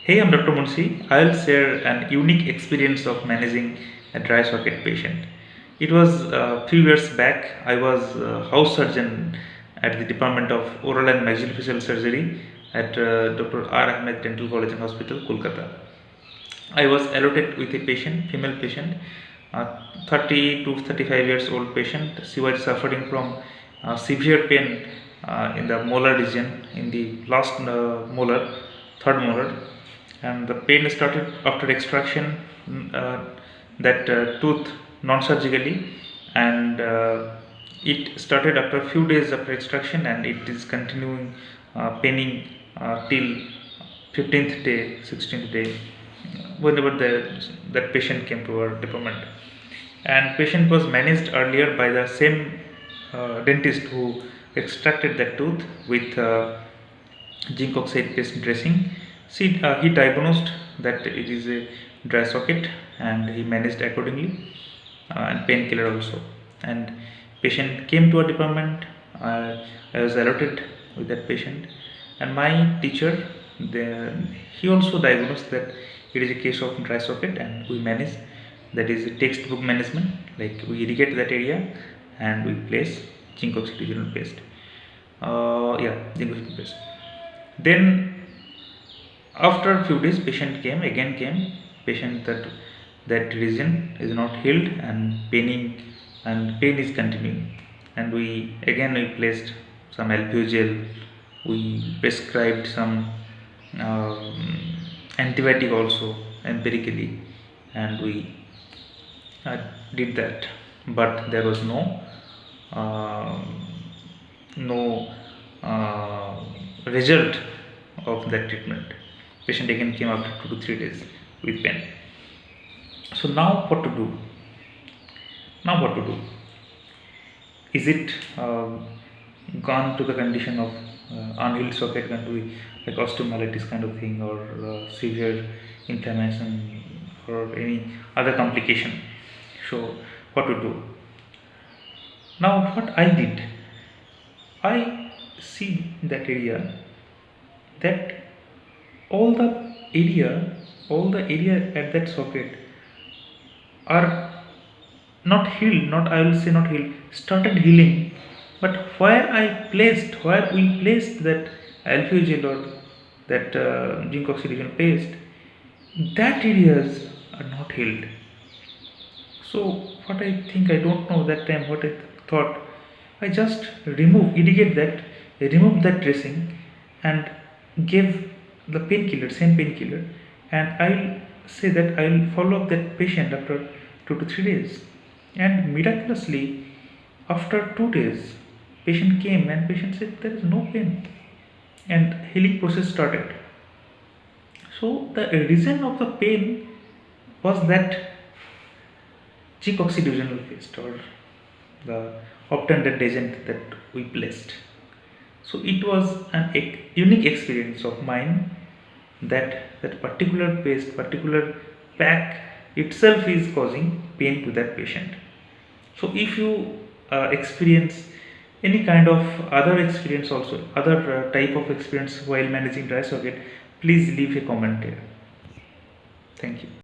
Hey, I'm Dr. Munshi. I'll share an unique experience of managing a dry socket patient. It was a few years back. I was a house surgeon at the Department of Oral and Maxillofacial Surgery at Dr. R. Ahmed Dental College and Hospital, Kolkata. I was allotted with a patient, female patient, 30 to 35 years old patient. She was suffering from severe pain in the molar region, in the last molar, third molar, and the pain started after extraction that tooth non-surgically, and it started after a few days after extraction, and it is continuing paining till 15th day, 16th day, whenever that patient came to our department. And patient was managed earlier by the same dentist who extracted that tooth with zinc oxide paste dressing. He diagnosed that it is a dry socket, and he managed accordingly, and painkiller also. And patient came to our department. I was allotted with that patient, and my teacher, he also diagnosed that it is a case of dry socket, and we managed. That is a textbook management. Like, we irrigate that area and we place zinc oxygenol paste. Zinc oxygenol paste. Then after a few days, patient came. Patient that region is not healed, and pain is continuing. And we placed some LPO gel. We prescribed some antibiotic also empirically, and we did that, but there was uh, no result of that treatment. Patient again came after 2 to 3 days with pain. So now what to do? Is it gone to the condition of unhealed socket, going to be like osteomyelitis kind of thing, or severe inflammation, or any other complication? So what to do? Now what I did, I see that area, that all the area at that socket are not healed, not, I will say not healed, started healing. But where we placed that alpha gel or that zinc oxidation paste, that areas are not healed. So what I think, I don't know that time what I thought, I just irrigate that, remove that dressing, and gave the same painkiller, and I'll say that I'll follow up that patient after 2 to 3 days. And miraculously, after 2 days, patient came and patient said there is no pain, and healing process started. So the reason of the pain was that zinc oxidizonal paste, or the obtunded agent that we placed. So it was an unique experience of mine, that particular paste, particular pack itself is causing pain to that patient. So if you experience any kind of other experience, also other type of experience while managing dry socket, please leave a comment here. Thank you.